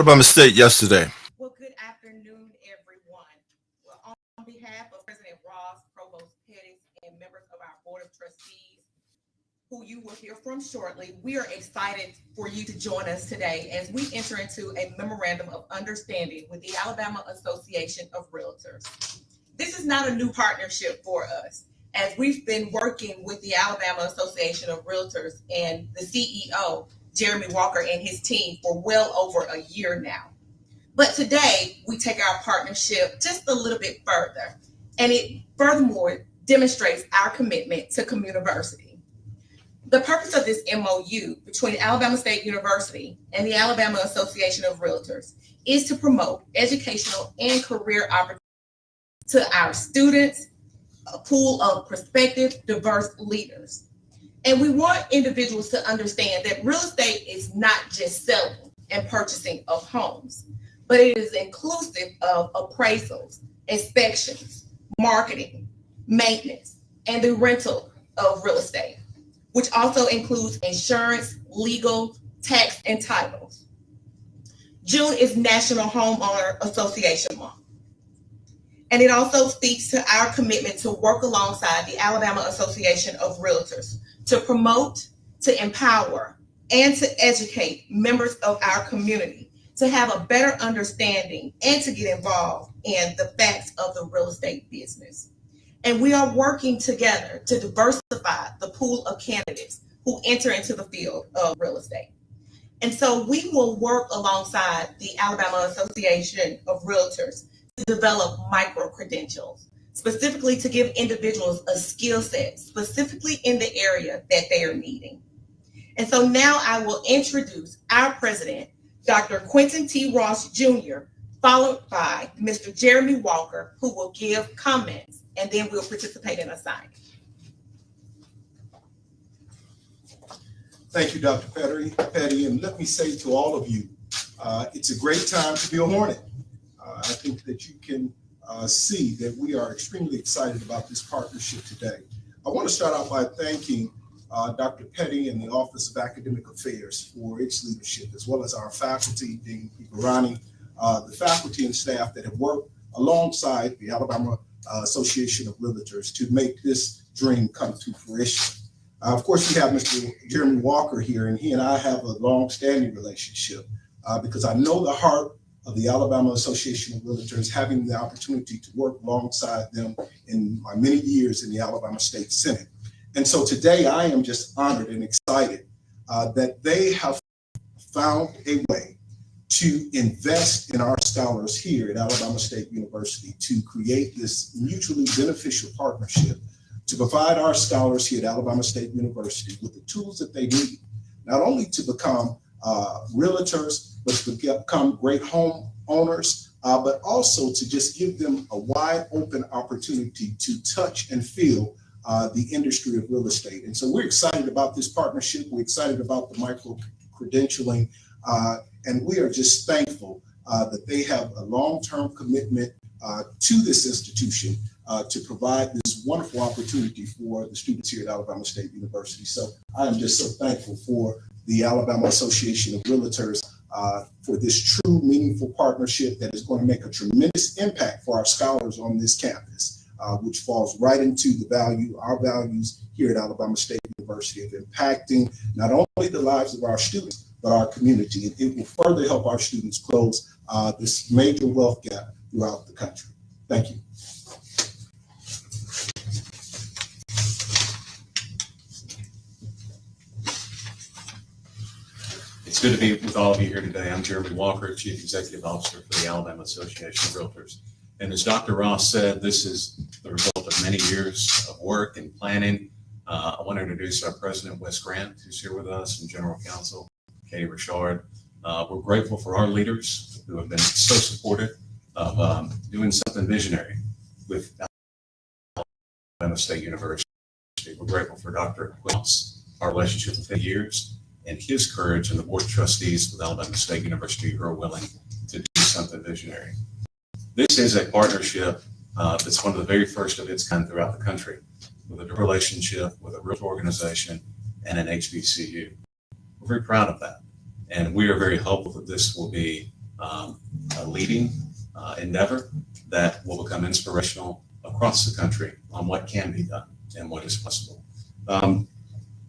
S1: Alabama State yesterday.
S3: Well, good afternoon, everyone. Well, on behalf of President Ross, Provost Pettis, and members of our Board of Trustees, who you will hear from shortly, we are excited for you to join us today as we enter into a memorandum of understanding with the Alabama Association of Realtors. This is not a new partnership for us, as we've been working with the Alabama Association of Realtors and the CEO, Jeremy Walker, and his team for well over a year now. But today, we take our partnership just a little bit further, and it furthermore demonstrates our commitment to communiversity. The purpose of this MOU between Alabama State University and the Alabama Association of Realtors is to promote educational and career opportunities to our students, a pool of prospective, diverse leaders. And we want individuals to understand that real estate is not just selling and purchasing of homes, but it is inclusive of appraisals, inspections, marketing, maintenance, and the rental of real estate, which also includes insurance, legal, tax, and titles. June is National Homeowner Association Month. And it also speaks to our commitment to work alongside the Alabama Association of Realtors to promote, to empower, and to educate members of our community to have a better understanding and to get involved in the facts of the real estate business. And we are working together to diversify the pool of candidates who enter into the field of real estate. And so we will work alongside the Alabama Association of Realtors to develop micro-credentials, specifically to give individuals a skill set, specifically in the area that they are needing. And so now I will introduce our president, Dr. Quentin T. Ross Jr., followed by Mr. Jeremy Walker, who will give comments, and then we'll participate in a sign.
S4: Thank you, Dr. Petty, and let me say to all of you, it's a great time to be a Hornet. I think that you can see that we are extremely excited about this partnership today. I want to start out by thanking Dr. Petty and the Office of Academic Affairs for its leadership, as well as our faculty, Dean Ibarani, the faculty and staff that have worked alongside the Alabama Association of Realtors to make this dream come to fruition. Of course, we have Mr. Jeremy Walker here, and he and I have a long-standing relationship because I know the heart of the Alabama Association of Realtors, having the opportunity to work alongside them in my many years in the Alabama State Senate. And so today I am just honored and excited that they have found a way to invest in our scholars here at Alabama State University to create this mutually beneficial partnership to provide our scholars here at Alabama State University with the tools that they need, not only to become realtors, but to become great home owners, but also to just give them a wide open opportunity to touch and feel the industry of real estate. And so we're excited about this partnership. We're excited about the micro-credentialing, and we are just thankful that they have a long-term commitment to this institution to provide this wonderful opportunity for the students here at Alabama State University. So I am just so thankful for the Alabama Association of Realtors for this true, meaningful partnership that is going to make a tremendous impact for our scholars on this campus, which falls right into our values here at Alabama State University of impacting not only the lives of our students, but our community. It will further help our students close this major wealth gap throughout the country. Thank you.
S5: It's good to be with all of you here today. I'm Jeremy Walker, Chief Executive Officer for the Alabama Association of Realtors. And as Dr. Ross said, this is the result of many years of work and planning. I want to introduce our President, Wes Grant, who's here with us, and General Counsel, Katie Richard. We're grateful for our leaders who have been so supportive of doing something visionary with Alabama State University. We're grateful for Dr. Quince, our relationship with 50 years, and his courage and the board of trustees with Alabama State University who are willing to do something visionary. This is a partnership that's one of the very first of its kind throughout the country, with a relationship with a realtor organization and an HBCU. We're very proud of that. And we are very hopeful that this will be a leading endeavor that will become inspirational across the country on what can be done and what is possible.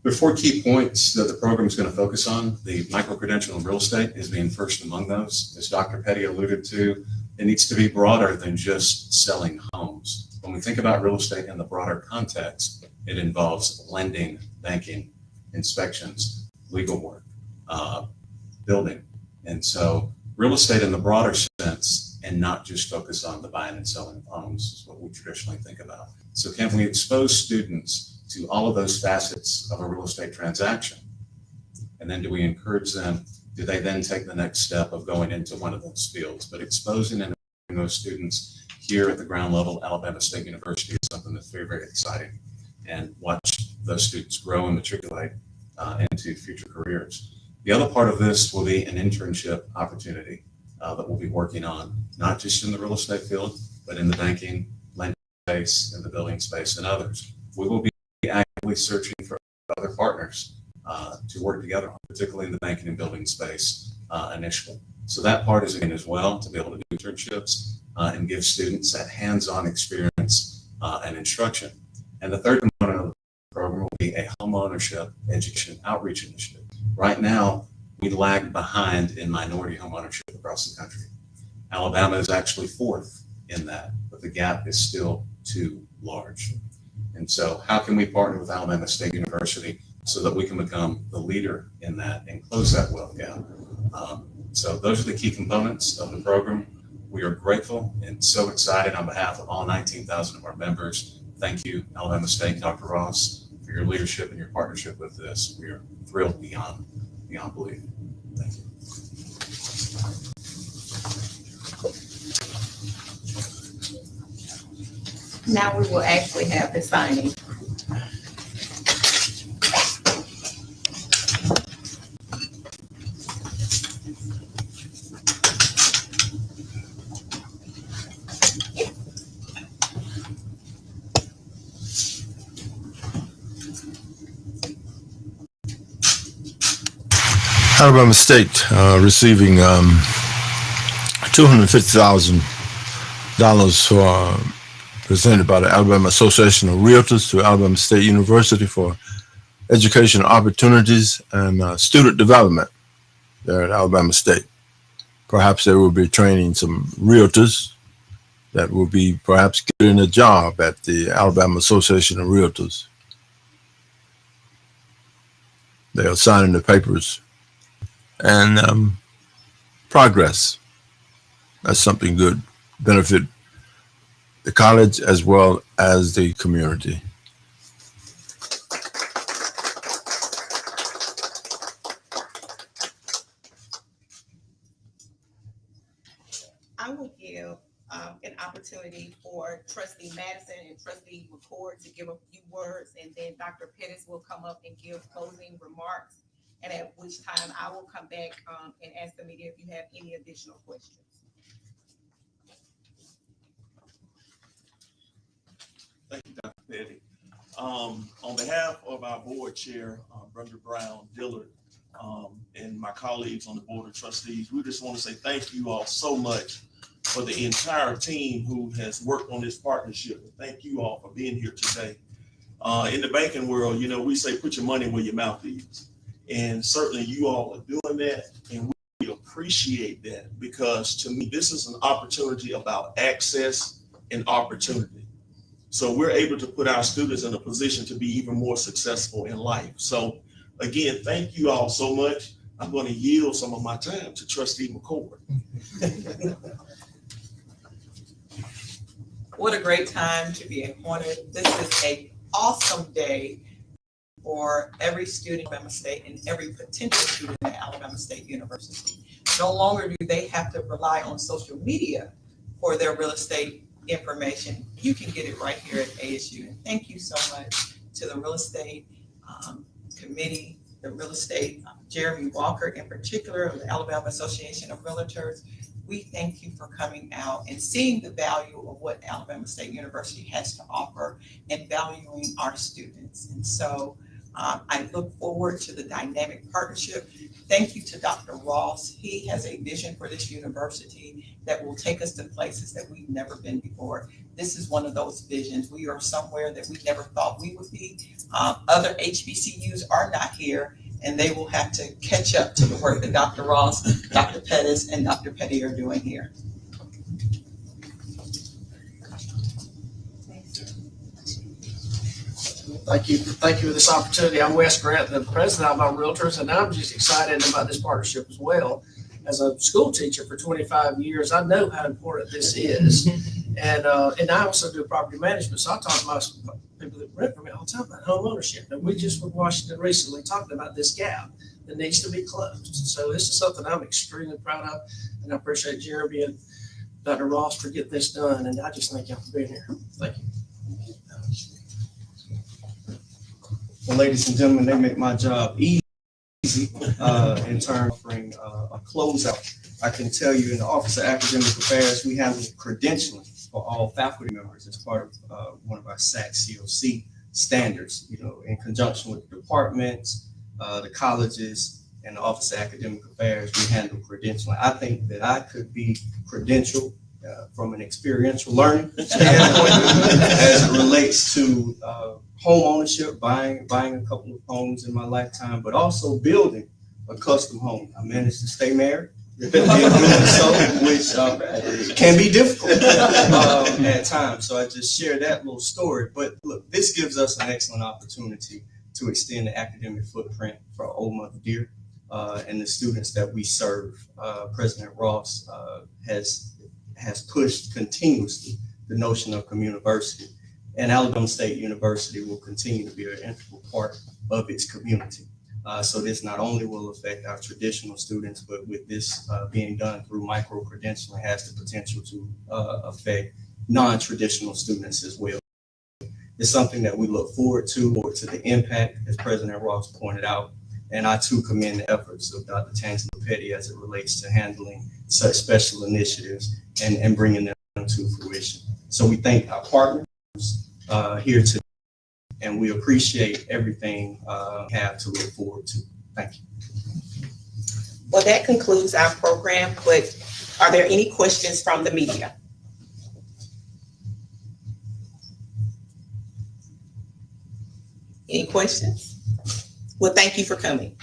S5: There are 4 key points that the program is going to focus on. The micro-credential in real estate is being first among those. As Dr. Petty alluded to, it needs to be broader than just selling homes. When we think about real estate in the broader context, it involves lending, banking, inspections, legal work, building. And so real estate in the broader sense, and not just focus on the buying and selling of homes, is what we traditionally think about. So can we expose students to all of those facets of a real estate transaction? And then do we encourage them? Do they then take the next step of going into one of those fields? But exposing and those students here at the ground level, Alabama State University, is something that's very, very exciting. And watch those students grow and matriculate into future careers. The other part of this will be an internship opportunity that we'll be working on, not just in the real estate field, but in the banking, lending space, in the building space, and others. We will be actively searching for other partners to work together on, particularly in the banking and building space initially. So that part is again as well, to be able to do internships and give students that hands-on experience and instruction. And the third component of the program will be a home ownership education outreach initiative. Right now, we lag behind in minority home ownership across the country. Alabama is actually fourth in that, but the gap is still too large. And so how can we partner with Alabama State University so that we can become the leader in that and close that wealth gap? So those are the key components of the program. We are grateful and so excited on behalf of all 19,000 of our members. Thank you, Alabama State, Dr. Ross, for your leadership and your partnership with this. We are thrilled beyond belief. Thank you.
S3: Now we will actually have the signing.
S1: Alabama State receiving $250,000 for presented by the Alabama Association of Realtors to Alabama State University for educational opportunities and student development there at Alabama State. Perhaps they will be training some realtors that will be perhaps getting a job at the Alabama Association of Realtors. They are signing the papers and progress. That's something good, benefit the college as well as the community.
S3: I will give an opportunity for Trustee Madison and Trustee McCord to give a few words, and then Dr. Pettis will come up and give closing remarks, and at which time I will come back and ask the media if you have any additional questions.
S6: Thank you, Dr. Petty. On behalf of our board chair, Brenda Brown Dillard, and my colleagues on the board of trustees, we just want to say thank you all so much for the entire team who has worked on this partnership. Thank you all for being here today. In the banking world, you know, we say put your money where your mouth is. And certainly you all are doing that, and we appreciate that, because to me, this is an opportunity about access and opportunity. So we're able to put our students in a position to be even more successful in life. So again, thank you all so much. I'm going to yield some of my time to Trustee McCord.
S3: What a great time to be appointed. This is an awesome day for every student at Alabama State and every potential student at Alabama State University. No longer do they have to rely on social media for their real estate information. You can get it right here at ASU. And thank you so much to the real estate committee, the real estate, Jeremy Walker in particular, of the Alabama Association of Realtors. We thank you for coming out and seeing the value of what Alabama State University has to offer and valuing our students. And so I look forward to the dynamic partnership. Thank you to Dr. Ross. He has a vision for this university that will take us to places that we've never been before. This is one of those visions. We are somewhere that we never thought we would be. Other HBCUs are not here, and they will have to catch up to the work that Dr. Ross, Dr. Pettis, and Dr. Petty are doing here.
S7: Thank you for this opportunity. I'm Wes Grant, the president of our realtors, and I'm just excited about this partnership as well. As a school teacher for 25 years, I know how important this is. And I also do property management. So I talk to my people that rent from me all the time about home ownership. And we just were in Washington recently talking about this gap that needs to be closed. So this is something I'm extremely proud of. And I appreciate Jeremy and Dr. Ross for getting this done. And I just thank y'all for being here. Thank you.
S8: the ladies and gentlemen, they make my job easy in terms of offering a closeout. I can tell you in the Office of Academic Affairs, we have credentialing for all faculty members as part of one of our SAC COC standards, in conjunction with the departments, the colleges, and the Office of Academic Affairs, we handle credentialing. I think that I could be credentialed from an experiential learning standpoint as it relates to home ownership, buying a couple of homes in my lifetime, but also building a custom home. I managed to stay married, which can be difficult at times. So I just share that little story. But look, this gives us an excellent opportunity to extend the academic footprint for Old Mother Dear and the students that we serve. President Ross has pushed continuously the notion of communiversity, and Alabama State University will continue to be an integral part of its community. So this not only will affect our traditional students, but with this being done through micro-credentialing, has the potential to affect non-traditional students as well. It's something that we look forward to the impact, as President Ross pointed out, and I too commend the efforts of Dr. Tangela Petty as it relates to handling such special initiatives and bringing them to fruition. So we thank our partners here today, and we appreciate everything we have to look forward to. Thank you.
S3: Well, that concludes our program, but are there any questions from the media? Any questions? Well, thank you for coming.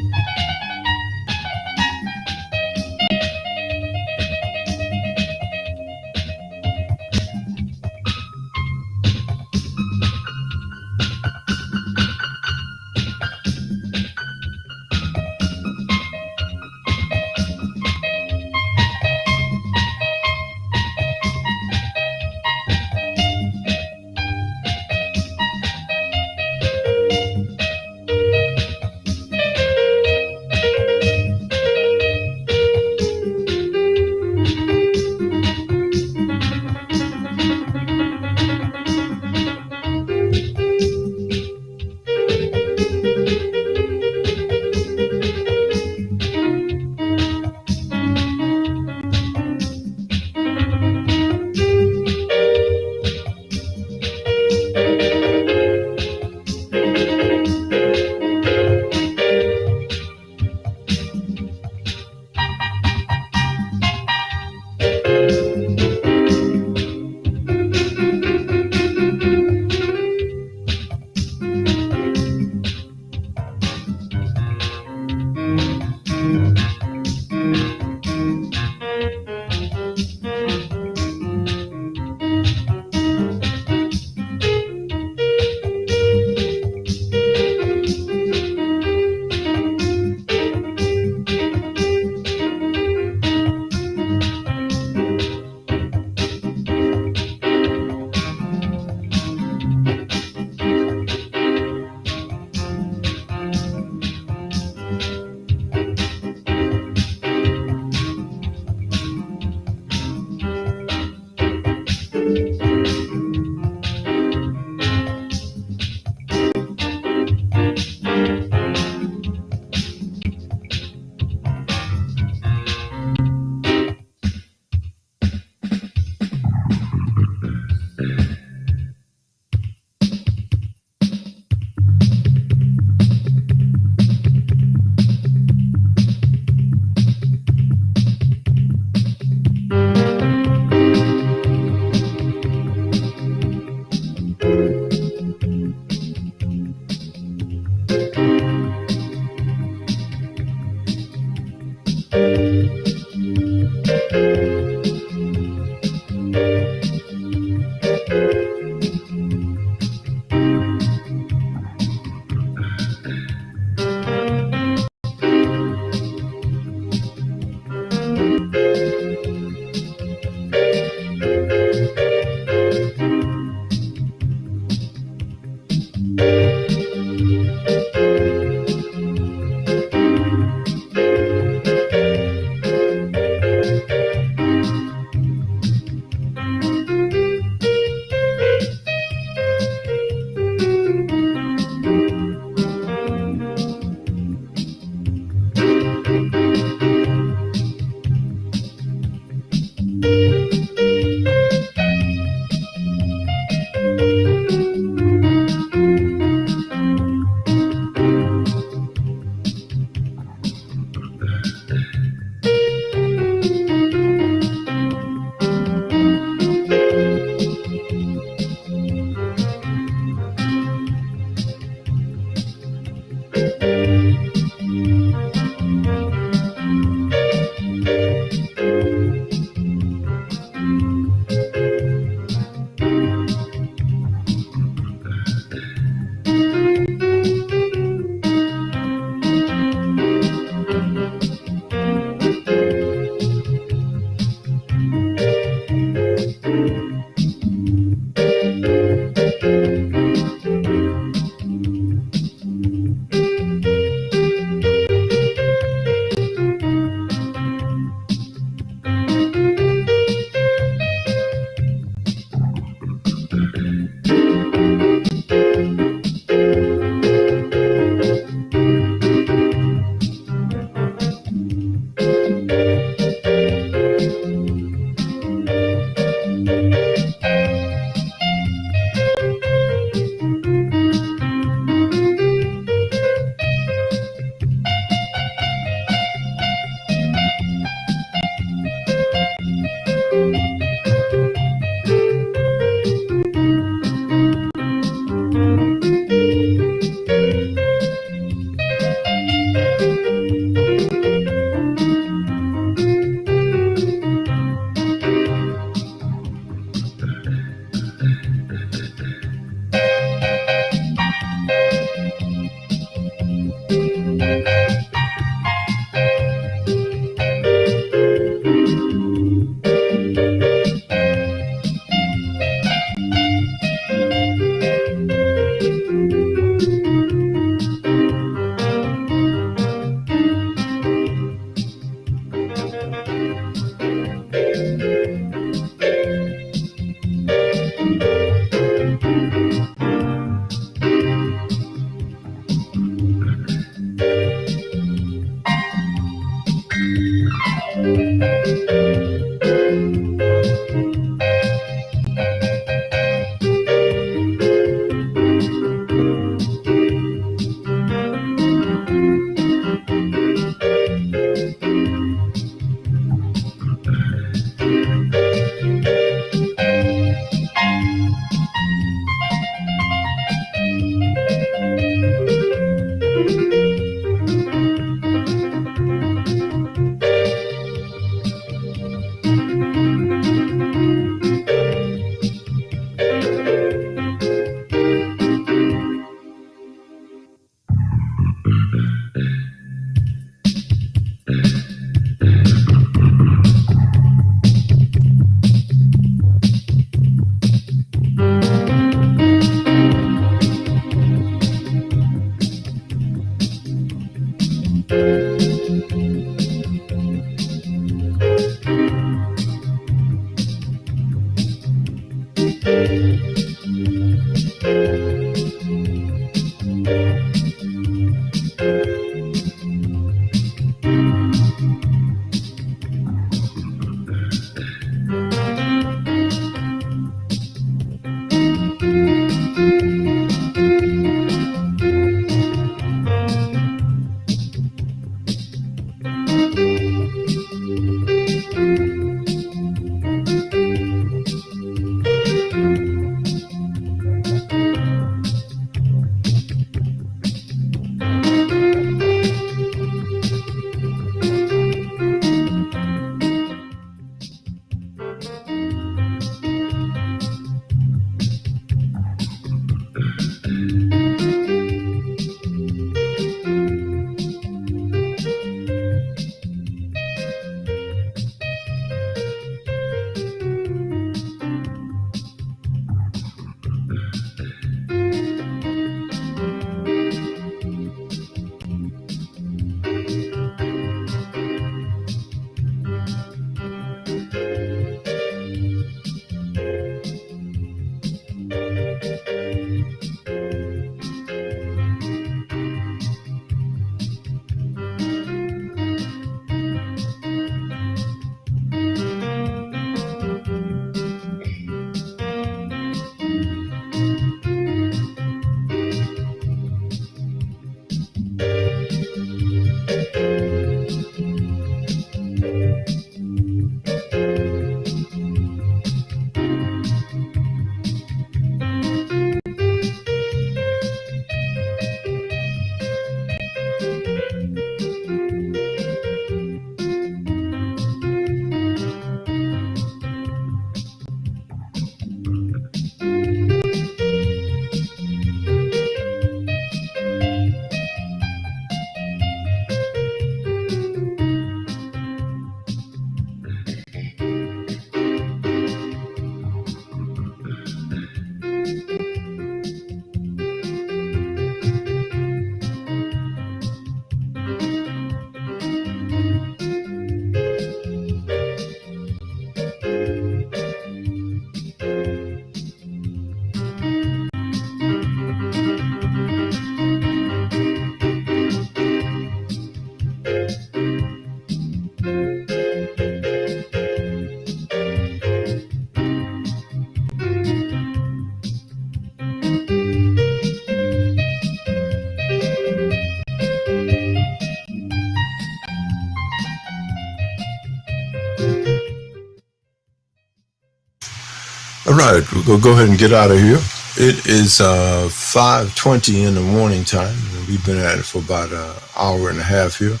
S1: All right, we'll go ahead and get out of here. It is 5:20 in the morning time, and we've been at it for about an hour and a half here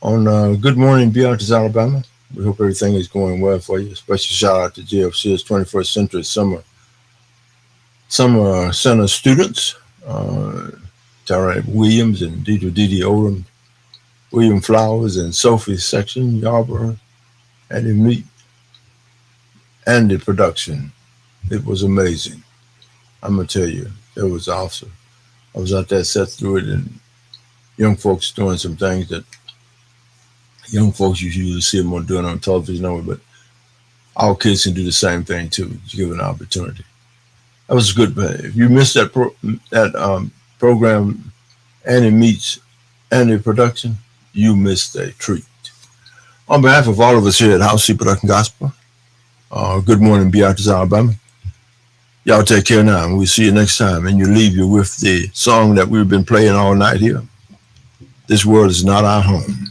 S1: on Good Morning Beatrice, Alabama. We hope everything is going well for you. Special shout out to GFC's 21st Century Summer Center students, Tara Williams and Didi Odom, William Flowers and Sophie Section, Yarborough, and the meet and the production. It was amazing. I'm gonna tell you, it was awesome. I was out there, sat through it, and young folks doing some things that young folks you usually see them doing on television, but our kids can do the same thing too, given an opportunity. That was good. If you missed that program, and it meets and the production, you missed a treat. On behalf of all of us here at House C Production Gospel, Good Morning Beatrice, Alabama. Y'all take care now, and we'll see you next time. And you leave you with the song that we've been playing all night here. This world is not our home.